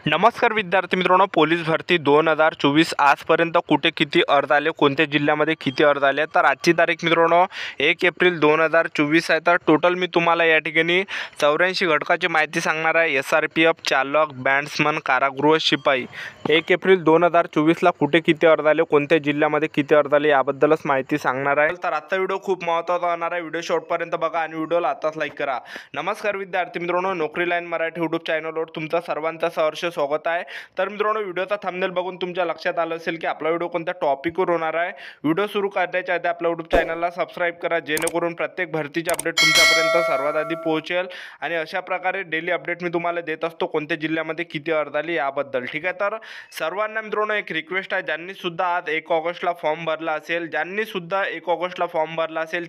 नमस्कार विद्यार्थी मित्रांनो, पोलीस भरती 2024 आजपर्यंत कुठे किती अर्ज आले, कोणत्या जिल्ह्यामध्ये किती अर्ज आले, तर आजची तारीख मित्रांनो 1 एप्रिल 2024 आहे. तर टोटल मी तुम्हाला या ठिकाणी 84 घटकाची माहिती सांगणार आहे. SRPF चालक, बँड्समन, कारागृह शिपाई 1 एप्रिल 2024ला कुठे किती अर्ज आले, कोणत्या जिल्ह्यामध्ये किती अर्ज आले याबद्दलच माहिती सांगणार आहे. तर आजचा व्हिडिओ खूप महत्त्वाचा होणार आहे. व्हिडिओ शेवटपर्यंत बघा आणि व्हिडिओला आताच लाईक करा. नमस्कार विद्यार्थी मित्रांनो, नोकरी लाईन मराठी यूट्यूब चॅनलवर तुमचं सर्वांचं सहर्ष स्वागत आहे. तर मित्रांनो, व्हिडिओचा थंबनेल बघून तुमच्या लक्षात आलं असेल की आपला व्हिडिओ कोणत्या टॉपिकवर होणार आहे. व्हिडिओ सुरू करण्याच्या आधी आपल्या यूट्यूब चॅनलला सबस्क्राईब करा, जेणेकरून प्रत्येक भरतीचे अपडेट तुमच्यापर्यंत सर्वात आधी पोहोचेल. आणि अशा प्रकारे डेली अपडेट मी तुम्हाला देत असतो कोणत्या जिल्ह्यामध्ये किती अर्ज आले याबद्दल. ठीक आहे, तर सर्वांना मित्रांनो एक रिक्वेस्ट आहे, ज्यांनी सुद्धा आज 1 ऑगस्टला फॉर्म भरला असेल,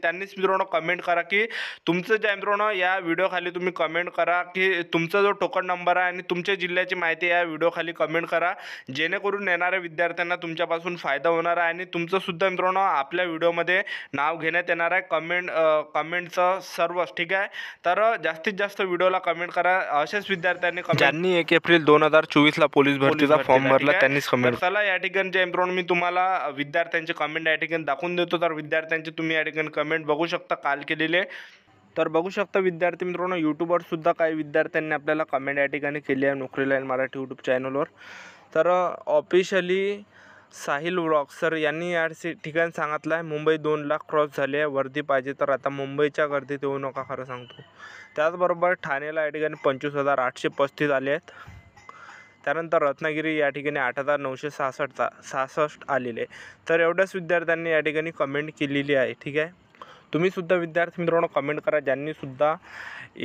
त्यांनीच मित्रांनो कमेंट करा की तुमचं जे मित्रांनो या व्हिडिओ खाली तुम्ही कमेंट करा की तुमचा जो टोकन नंबर आहे आणि तुमच्या जिल्ह्याची माहिती या व्हिडिओ खाली कमेंट करा, जेणेकरून येणाऱ्या विद्यार्थ्यांना तुमच्यापासून फायदा होणार आहे आणि तुमचं सुद्धा मित्रांनो आपल्या व्हिडिओमध्ये नाव घेण्यात येणार आहे. कमेंटचं सर्वच. ठीक आहे, तर जास्तीत जास्त व्हिडिओला कमेंट करा. अशाच विद्यार्थ्यांनी ज्यांनी 1 एप्रिल 2024ला पोलीस भरतीचा फॉर्म भरला त्यांनीच कमेंट. चला या ठिकाणी जे मित्रांनो मी तुम्हाला विद्यार्थ्यांचे कमेंट या ठिकाणी दाखवून देतो. तर विद्यार्थ्यांचे तुम्ही या ठिकाणी कमेंट बघू शकता काल केलेले. तर बघू शकता विद्यार्थी मित्रांनो, यूट्यूबवर सुद्धा काही विद्यार्थ्यांनी आपल्याला कमेंट या ठिकाणी केली आहे नोकरी लाईन मराठी यूट्यूब चॅनलवर. तर ऑफिशियली साहिल व्लॉग सर यांनी या ठिकाणी सांगितलं आहे मुंबई 2 लाख क्रॉस झाले आहे, वर्दी पाहिजे तर आता मुंबईच्या गर्दीत येऊ नका, खरं सांगतो. त्याचबरोबर ठाणेला या ठिकाणी 25,835 आले आहेत. त्यानंतर रत्नागिरी या ठिकाणी 8,966 आलेले. तर एवढ्याच विद्यार्थ्यांनी या ठिकाणी कमेंट केलेली आहे. ठीक आहे, तुम्ही सुद्धा विद्यार्थी मित्रांनो कमेंट करा, ज्यांनी सुद्धा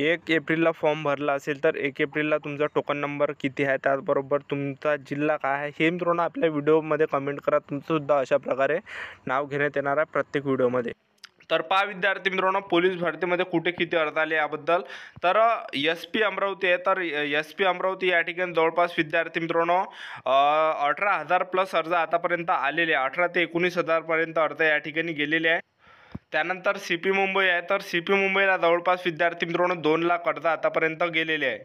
1 एप्रिलला फॉर्म भरला असेल तर 1 एप्रिलला तुमचा टोकन नंबर किती आहे, त्याचबरोबर तुमचा जिल्हा काय आहे हे मित्रांनो आपल्या व्हिडिओमध्ये कमेंट करा. तुमचंसुद्धा अशा प्रकारे नाव घेण्यात येणार आहे प्रत्येक व्हिडिओमध्ये. तर पहा विद्यार्थी मित्रांनो, पोलीस भरतीमध्ये कुठे किती अर्ज आले याबद्दल. तर SP अमरावती आहे. तर SP अमरावती या ठिकाणी जवळपास विद्यार्थी मित्रांनो 18,000 प्लस अर्ज आतापर्यंत आलेले आहे. 18 ते 19,000पर्यंत अर्ज या ठिकाणी गेलेले आहे. त्यानंतर CP मुंबई आहे. तर CP मुंबईला जवळपास विद्यार्थी मित्रांनो 2 लाख अर्ज आतापर्यंत गेलेले आहे.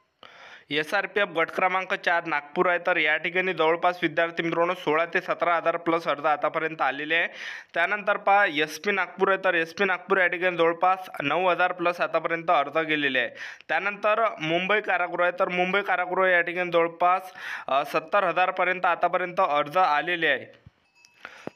SRPF गट क्रमांक 4 नागपूर आहे. तर या ठिकाणी जवळपास विद्यार्थी मित्रांनो 16 ते 17,000 प्लस अर्ज आतापर्यंत आलेले आहे. त्यानंतर पहा SP नागपूर आहे. तर SP नागपूर या ठिकाणी जवळपास 9,000 प्लस आतापर्यंत अर्ज गेलेले आहे. त्यानंतर मुंबई कारागृह आहे. तर मुंबई कारागृह या ठिकाणी जवळपास 70,000पर्यंत आतापर्यंत अर्ज आलेले आहे.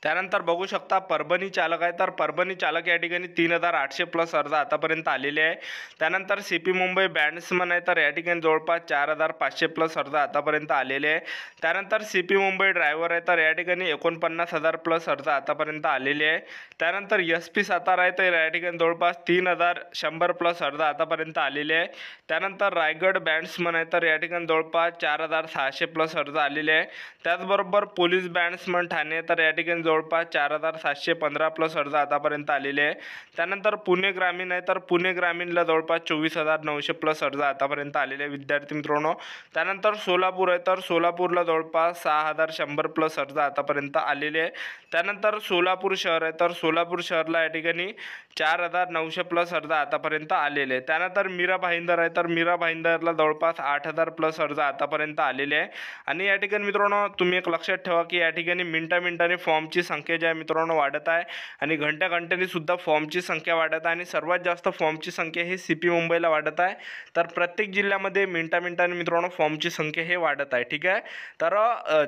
त्यानंतर बघू शकता परभणी चालक आहे. तर परभणी चालक या ठिकाणी 3,800 प्लस अर्ज आतापर्यंत आलेले आहे. त्यानंतर CP मुंबई बँड्समन आहे. तर या ठिकाणी जवळपास 4,500 प्लस अर्ज आतापर्यंत आलेले आहे. त्यानंतर CP मुंबई ड्रायव्हर आहे. तर या ठिकाणी 49,000 प्लस अर्ज आतापर्यंत आलेले आहे. त्यानंतर SP सातारा आहे. तर या ठिकाणी जवळपास 3,100 प्लस अर्ज आतापर्यंत आलेले आहे. त्यानंतर रायगड बँड्समन आहे. तर या ठिकाणी जवळपास 4,600 प्लस अर्ज आलेले आहे. त्याचबरोबर पोलीस बँड्समन ठाणे, तर या ठिकाणी जवळपास 4,715 प्लस अर्ज आतापर्यंत आलेले आहे. त्यानंतर पुणे ग्रामीण आहे. तर पुणे ग्रामीणला जवळपास 24,900 प्लस अर्ज आतापर्यंत आलेले आहे विद्यार्थी मित्रांनो. त्यानंतर सोलापूर आहे. तर सोलापूरला जवळपास 6,100 प्लस अर्ज आतापर्यंत आलेले आहे. त्यानंतर सोलापूर शहर आहे. तर सोलापूर शहरला या ठिकाणी 4,900 प्लस अर्ज आतापर्यंत आलेले आहे. त्यानंतर मीरा भाईंदर आहे. तर मीरा भाईंदरला जवळपास 8,000 प्लस अर्ज आतापर्यंत आलेले आहे. आणि या ठिकाणी मित्रांनो तुम्ही एक लक्षात ठेवा की या ठिकाणी मिनिटामिनिटाने फॉर्मची संख्या जी आहे मित्रांनो वाढत आहे आणि घंट्याघंट्याने सुद्धा फॉर्मची संख्या वाढत आहे आणि सर्वात जास्त फॉर्मची संख्या ही CP मुंबईला वाढत आहे. तर प्रत्येक जिल्ह्यामध्ये मिनिटामिनिटाने मित्रांनो फॉर्मची संख्या हे वाढत आहे. ठीक आहे, तर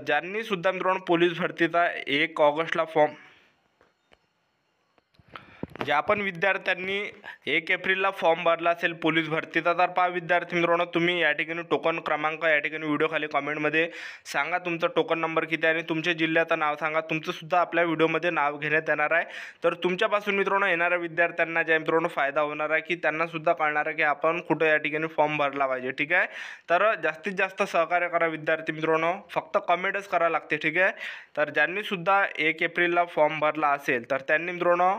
ज्यांनी सुद्धा मित्रांनो पोलीस भरतीचा 1 ऑगस्टला फॉर्म ज्या पण विद्यार्थ्यांनी 1 एप्रिलला फॉर्म भरला असेल पोलीस भरतीचा, तर पहा विद्यार्थी मित्रांनो तुम्ही या ठिकाणी टोकन क्रमांक या ठिकाणी व्हिडिओ खाली कमेंटमध्ये सांगा, तुमचा टोकन नंबर किती आहे आणि तुमच्या जिल्ह्याचं नाव सांगा. तुमचंसुद्धा आपल्या व्हिडिओमध्ये नाव घेण्यात येणार आहे. तर तुमच्यापासून मित्रांनो येणाऱ्या विद्यार्थ्यांना ज्या मित्रांनो फायदा होणार आहे की त्यांनासुद्धा कळणार आहे की आपण कुठं या ठिकाणी फॉर्म भरला पाहिजे. ठीक आहे, तर जास्तीत जास्त सहकार्य करा विद्यार्थी मित्रांनो, फक्त कमेंटच करावं लागते. ठीक आहे, तर ज्यांनीसुद्धा 1 एप्रिलला फॉर्म भरला असेल तर त्यांनी मित्रांनो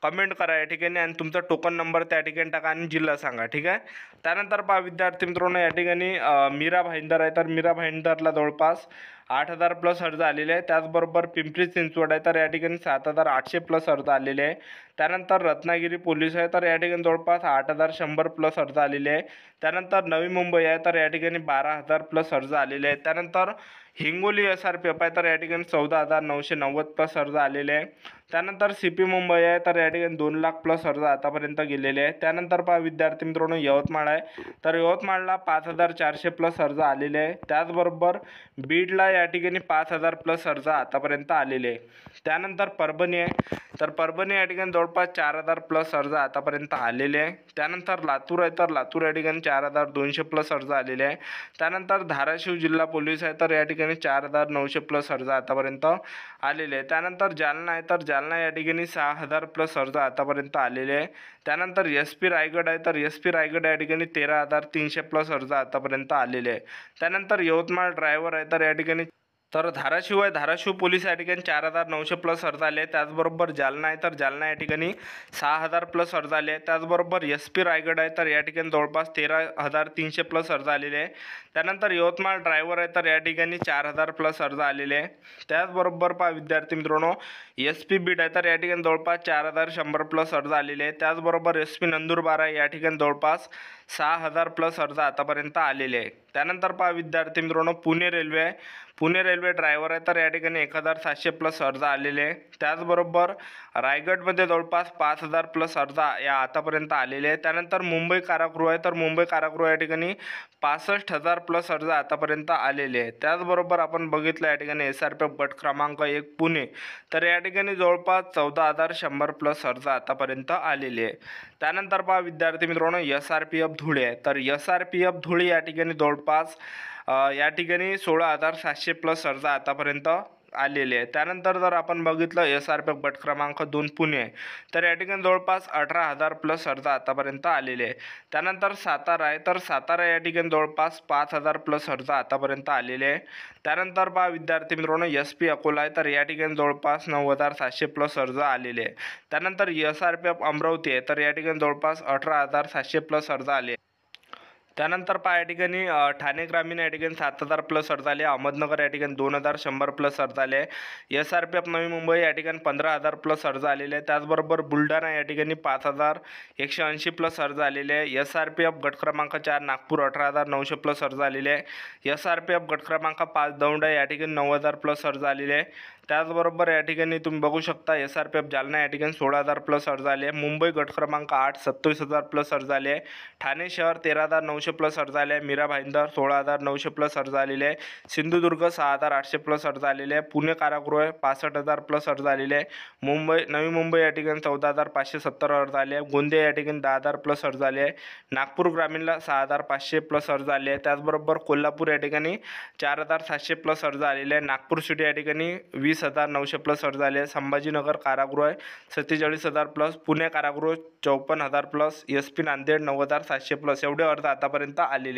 कमेंट करा या ठिकाणी आणि तुमचा टोकन नंबर त्या ठिकाणी टाका आणि जिल्हा सांगा. ठीक आहे. त्यानंतर पहा विद्यार्थी मित्रांनो, या ठिकाणी मीरा भाईंदर आहे, तर मीरा भाईंदरला जवळपास 8,000 प्लस अर्ज आलेले आहे. त्याचबरोबर पिंपरी चिंचवड आहे, तर या ठिकाणी 7,800 प्लस अर्ज आलेले आहे. त्यानंतर रत्नागिरी पोलीस आहे, तर या ठिकाणी जवळपास 8,100 प्लस अर्ज आलेले आहे. त्यानंतर नवी मुंबई आहे, तर या ठिकाणी 12,000 प्लस अर्ज आलेले आहेत. त्यानंतर हिंगोली SRPF आहे, तर या ठिकाणी 14,990 प्लस अर्ज आलेले आहे. त्यानंतर CP मुंबई आहे, तर या ठिकाणी 2 लाख प्लस अर्ज आतापर्यंत गेलेले आहेत. त्यानंतर पहा विद्यार्थी मित्रांनो, यवतमाळ आहे, तर यवतमाळला 5,400 प्लस अर्ज आलेले आहे. त्याचबरोबर बीडला या ठिकाणी 5,000 प्लस अर्ज आतापर्यंत आलेले आहे. त्यानंतर परभणी आहे, तर परभणी या ठिकाणी जवळपास 4,000 प्लस अर्ज आतापर्यंत आलेले आहे. त्यानंतर लातूर आहे, तर लातूर या ठिकाणी 4,200 प्लस अर्ज आलेले आहे. त्यानंतर धाराशिव जिल्हा पोलीस आहे, तर या ठिकाणी 4,900 प्लस अर्ज आतापर्यंत आलेले आहे. त्यानंतर जालना आहे, तर जालना या ठिकाणी 6,000 प्लस अर्ज आतापर्यंत आलेले आहे. त्यानंतर SP रायगड आहे, तर SP रायगड या ठिकाणी 13,300 प्लस अर्ज आतापर्यंत आलेले आहे. त्यानंतर यवतमाळ ड्रायव्हर आहे, तर या ठिकाणी धाराशिव आहे, धाराशिव पोलीस या ठिकाणी 4,900 प्लस अर्ज आले. त्याचबरोबर जालना आहे, तर जालना या ठिकाणी 6,000 प्लस अर्ज आले. त्याचबरोबर SP रायगड आहे, तर या ठिकाणी जवळपास 13,300 प्लस अर्ज आलेले आहे. त्यानंतर यवतमाळ ड्रायव्हर आहे, तर या ठिकाणी 4,000 प्लस अर्ज आलेले आहे. त्याचबरोबर पहा विद्यार्थी मित्रांनो, SP बीड आहे, तर या ठिकाणी जवळपास 4,100 प्लस अर्ज आलेले आहे. त्याचबरोबर SP नंदुरबार आहे, या ठिकाणी जवळपास 6,000 प्लस अर्ज आतापर्यंत आलेले आहे. त्यानंतर पहा विद्यार्थी मित्रांनो, पुणे रेल्वे आहे, पुणे रेल्वे ड्रायव्हर आहे, तर या ठिकाणी 1,700 प्लस अर्ज आलेले आहे. त्याचबरोबर रायगडमध्ये जवळपास 5,000 प्लस अर्ज या आतापर्यंत आलेले आहे. त्यानंतर मुंबई कारागृह आहे, तर मुंबई कारागृह या ठिकाणी 65,000 प्लस अर्ज आतापर्यंत आलेले आहे. त्याचबरोबर आपण बघितलं या ठिकाणी SRPF गट क्रमांक 1 पुणे, तर या ठिकाणी जवळपास 14,100 प्लस अर्ज आतापर्यंत आलेले आहे. त्यानंतर पहा विद्यार्थी मित्रांनो, SRPF धुळे आहे, तर SRPF धुळे या ठिकाणी जवळपास या ठिकाणी 16,700 प्लस अर्ज आतापर्यंत आलेले आहे. त्यानंतर जर आपण बघितलं SRPF गट क्रमांक 2 पुणे आहे, तर या ठिकाणी जवळपास 18,000 प्लस अर्ज आतापर्यंत आलेले आहे. त्यानंतर सातारा आहे, तर सातारा या ठिकाणी जवळपास 5,000 प्लस अर्ज आतापर्यंत आलेले आहे. त्यानंतर पहा विद्यार्थी मित्रांनो, SP अकोला आहे, तर या ठिकाणी जवळपास 9,700 प्लस अर्ज आलेले आहे. त्यानंतर SRPF अमरावती आहे, तर या ठिकाणी जवळपास 18,700 प्लस अर्ज आले. त्यानंतर पहा या ठिकाणी ठाणे ग्रामीण या ठिकाणी 7,000 प्लस अर्ज आले. अहमदनगर या ठिकाणी 2,100 प्लस अर्ज आले. SRPF नवी मुंबई या ठिकाणी 15,000 प्लस अर्ज आलेले आहे. त्याचबरोबर बुलढाणा या ठिकाणी 5,180 प्लस अर्ज आलेले आहे. SRPF गट क्रमांक 4 नागपूर 18,900 प्लस अर्ज आलेले आहे. SRPF गट क्रमांक 5 दौंड या ठिकाणी 9,000 प्लस अर्ज आलेले आहे. त्याचबरोबर या ठिकाणी तुम्ही बघू शकता SRPF जालना या ठिकाणी 16,000 प्लस अर्ज आले. मुंबई गट क्रमांक 8 27,000 प्लस अर्ज आले. ठाणे शहर 13,900 प्लस अर्ज आले. मीरा भाईंदर 16,900 प्लस अर्ज आलेले आहे. सिंधुदुर्ग 6,800 प्लस अर्ज आलेले आहे. पुणे कारागृह 65,000 प्लस अर्ज आलेले आहे. नवी मुंबई या ठिकाणी 14,570 अर्ज आले आहे. गोंदिया या ठिकाणी 10,000 प्लस अर्ज आले आहे. नागपूर ग्रामीणला 6,500 प्लस अर्ज आले आहे. त्याचबरोबर कोल्हापूर या ठिकाणी 4,700 प्लस अर्ज आलेले आहे. नागपूर सिटी या ठिकाणी 20,900 प्लस अर्ज आले आहे. संभाजीनगर कारागृह 47,000 प्लस. पुणे कारागृह 54,000 प्लस. SP नांदेड 9,700 प्लस एवढे अर्ज आतापर्यंत आलेले.